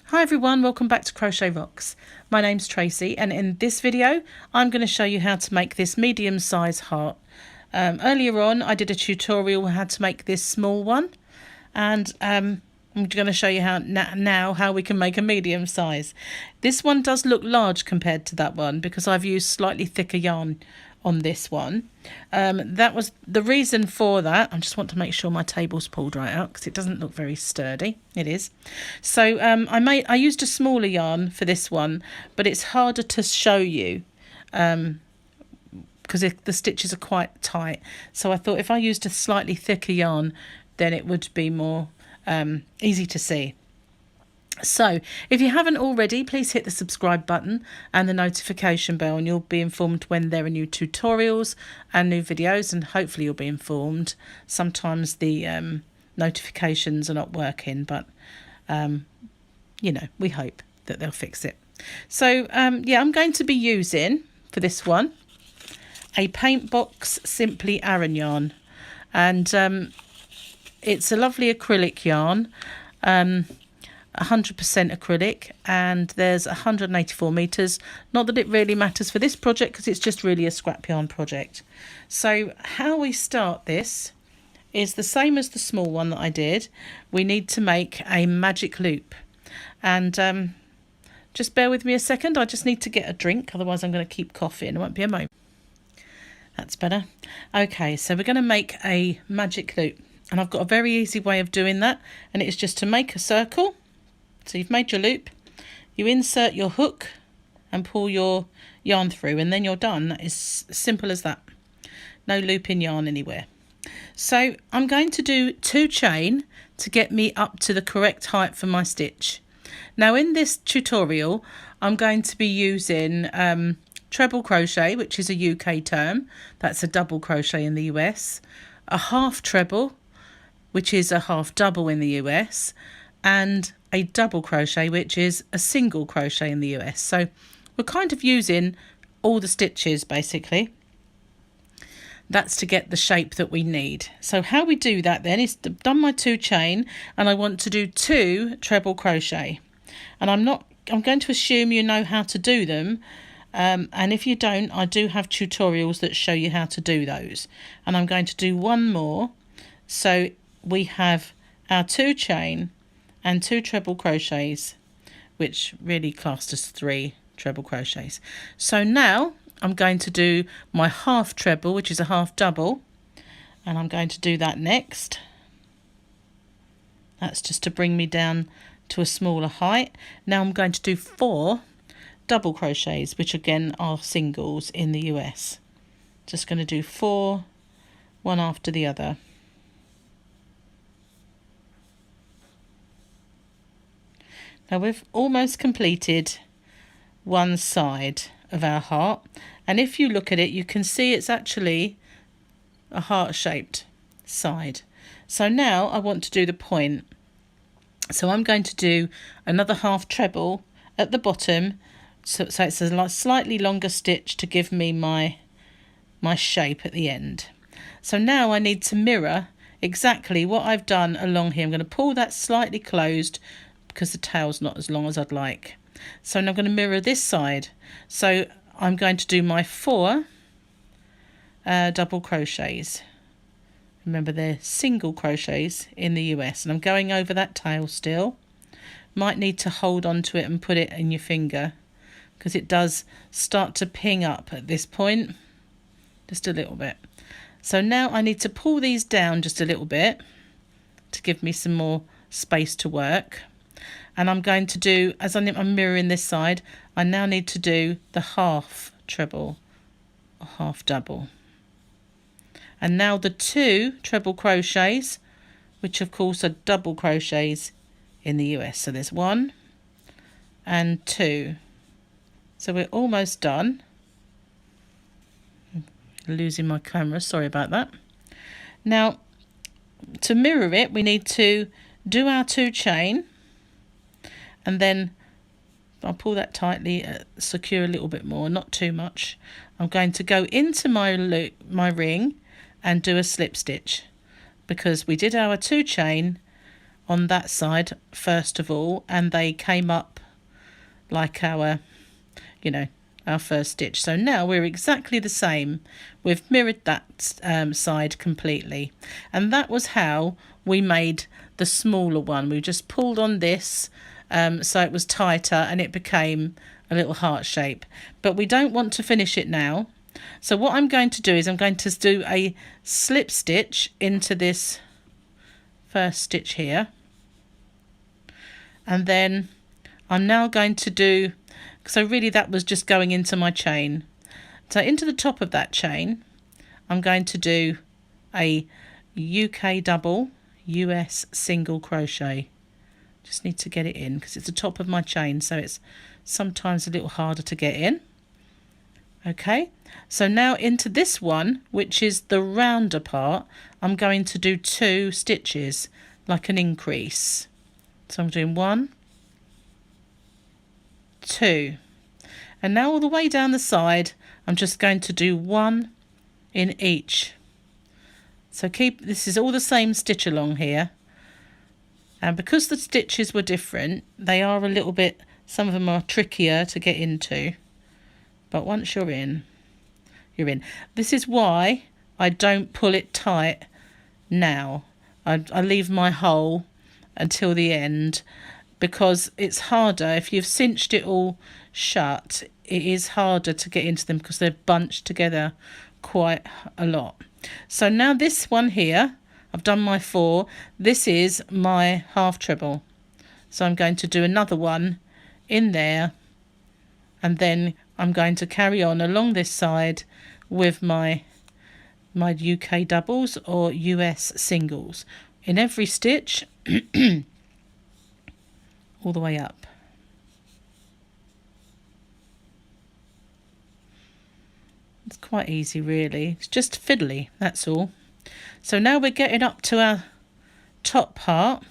Hi everyone, welcome back to Crochet Rocks. My name's Tracy, and in this video I'm going to show you how to make this medium size heart. Earlier on I did a tutorial on how to make this small one, and I'm going to show you how we can make a medium size. This one does look large compared to that one because I've used slightly thicker yarn on this one. That was the reason for that. I just want to make sure my table's pulled right out because it doesn't look very sturdy. It is. So I used a smaller yarn for this one, but it's harder to show you because the stitches are quite tight. So I thought if I used a slightly thicker yarn, then it would be more easy to see. So if you haven't already, please hit the subscribe button and the notification bell, and you'll be informed when there are new tutorials and new videos, and hopefully you'll be informed. Sometimes the notifications are not working, but you know, we hope that they'll fix it. So yeah, I'm going to be using for this one a Paint Box Simply Aran yarn, and it's a lovely acrylic yarn, 100% acrylic, and there's 184 meters. Not that it really matters for this project because it's just really a scrap yarn project. So how we start this is the same as the small one that I did. We need to make a magic loop, and just bear with me a second. I just need to get a drink, otherwise I'm going to keep coughing. It won't be a moment. That's better. Okay, so we're going to make a magic loop, and I've got a very easy way of doing that, and it's just to make a circle. So you've made your loop, you insert your hook and pull your yarn through, and then you're done. That is simple as that. No looping yarn anywhere. So I'm going to do 2 chain to get me up to the correct height for my stitch. Now in this tutorial I'm going to be using treble crochet, which is a UK term. That's a double crochet in the US, a half treble, which is a half double in the US, and a double crochet, which is a single crochet in the US. So we're kind of using all the stitches basically. That's to get the shape that we need. So how we do that then is I've done my 2 chain, and I want to do 2 treble crochet, and I'm going to assume you know how to do them, and if you don't, I do have tutorials that show you how to do those. And I'm going to do 1 more, so we have our 2 chain and 2 treble crochets, which really classed as 3 treble crochets. So now I'm going to do my half treble, which is a half double, and I'm going to do that next. That's just to bring me down to a smaller height. Now I'm going to do 4 double crochets, which again are singles in the US. Just going to do 4, one after the other. Now we've almost completed one side of our heart, and if you look at it you can see it's actually a heart-shaped side. So now I want to do the point. So I'm going to do another half treble at the bottom, so it's a slightly longer stitch to give me my shape at the end. So now I need to mirror exactly what I've done along here. I'm going to pull that slightly closed because the tail's not as long as I'd like. So now I'm going to mirror this side. So I'm going to do my 4 double crochets. Remember, they're single crochets in the US, and I'm going over that tail still. Might need to hold on to it and put it in your finger because it does start to ping up at this point, just a little bit. So now I need to pull these down just a little bit to give me some more space to work. And I'm going to do, as I'm mirroring this side, I now need to do the half treble or half double. And now the 2 treble crochets, which of course are double crochets in the US. So there's 1 and 2. So we're almost done. Losing my camera, sorry about that. Now to mirror it, we need to do our 2 chain, and then I'll pull that tightly, secure a little bit more, not too much. I'm going to go into my loop, my ring, and do a slip stitch, because we did our 2 chain on that side first of all, and they came up like our, you know, our first stitch. So now we're exactly the same. We've mirrored that side completely, and that was how we made the smaller one. We just pulled on this so it was tighter and it became a little heart shape, but we don't want to finish it now. So what I'm going to do is I'm going to do a slip stitch into this first stitch here, and then I'm now going to do, so really that was just going into my chain. So into the top of that chain I'm going to do a UK double, US single crochet. Just need to get it in because it's the top of my chain, so it's sometimes a little harder to get in. Okay, so now into this one, which is the rounder part, I'm going to do 2 stitches like an increase. So I'm doing 1, 2, and now all the way down the side I'm just going to do 1 in each. So this is all the same stitch along here, and because the stitches were different, they are a little bit, some of them are trickier to get into, but once you're in, you're in. This is why I don't pull it tight now. I leave my hole until the end, because it's harder if you've cinched it all shut. It is harder to get into them because they're bunched together quite a lot. So now this one here, I've done my 4. This is my half treble, so I'm going to do another one in there, and then I'm going to carry on along this side with my UK doubles or US singles in every stitch all the way up. It's quite easy really, it's just fiddly, that's all. So now we're getting up to our top part.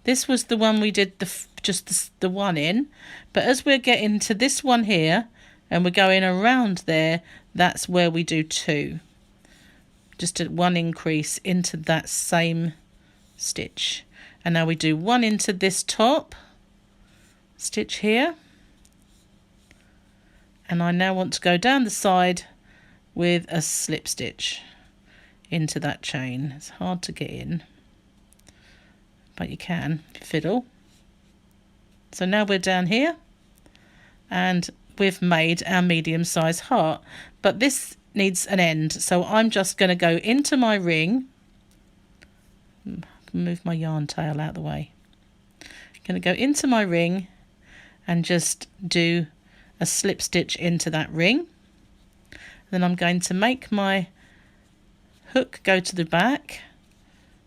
This was the one we did just the one in, but as we're getting to this one here and we're going around there, that's where we do 2, just 1 increase into that same stitch. And now we do 1 into this top stitch here, and I now want to go down the side with a slip stitch into that chain. It's hard to get in, but you can if you fiddle. So now we're down here and we've made our medium-sized heart, but this needs an end, so I'm just going to go into my ring. Move my yarn tail out of the way. I'm going to go into my ring and just do a slip stitch into that ring. Then I'm going to make my hook go to the back.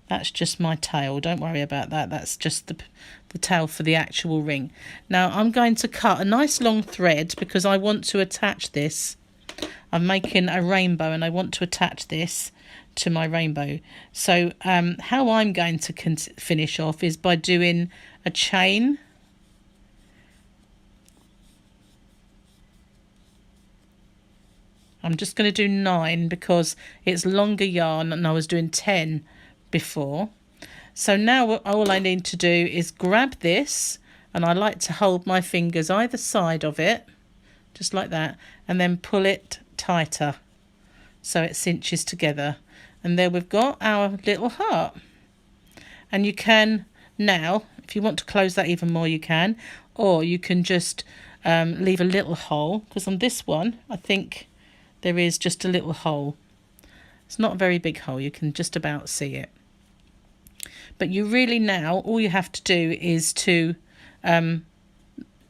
That's just my tail, don't worry about that. That's just the tail for the actual ring. Now I'm going to cut a nice long thread because I want to attach this. I'm making a rainbow and I want to attach this to my rainbow. So how I'm going to finish off is by doing a chain. I'm just going to do 9 because it's longer yarn and I was doing 10 before. So now all I need to do is grab this, and I like to hold my fingers either side of it, just like that, and then pull it tighter so it cinches together. And there we've got our little heart. And you can now, if you want to close that even more, you can, or you can just leave a little hole, because on this one I think there is just a little hole. It's not a very big hole, you can just about see it. But you really now, all you have to do is to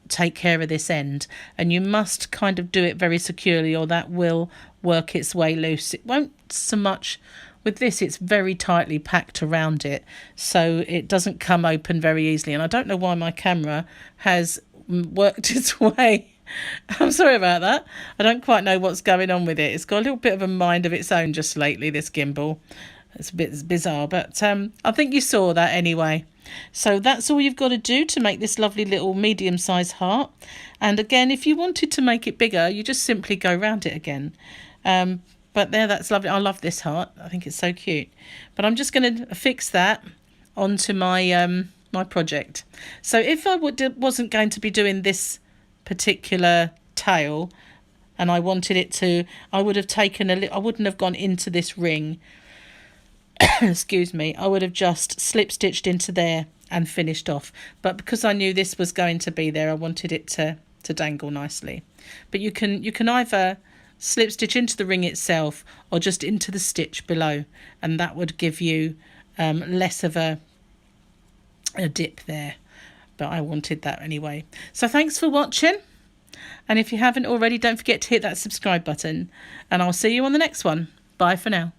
take care of this end, and you must kind of do it very securely or that will work its way loose. It won't so much with this, it's very tightly packed around it, so it doesn't come open very easily. And I don't know why my camera has worked its way. I'm sorry about that. I don't quite know what's going on with it. It's got a little bit of a mind of its own just lately, this gimbal. It's a bit bizarre, but I think you saw that anyway. So that's all you've got to do to make this lovely little medium-sized heart. And again, if you wanted to make it bigger, you just simply go round it again. But there, that's lovely. I love this heart. I think it's so cute. But I'm just going to fix that onto my my project. So if I wasn't going to be doing this particular tail and I wanted it to, I would have taken I wouldn't have gone into this ring. Excuse me. I would have just slip stitched into there and finished off. But because I knew this was going to be there, I wanted it to dangle nicely. But you can either slip stitch into the ring itself or just into the stitch below, and that would give you less of a dip there, but I wanted that anyway. So thanks for watching, and if you haven't already, don't forget to hit that subscribe button, and I'll see you on the next one. Bye for now.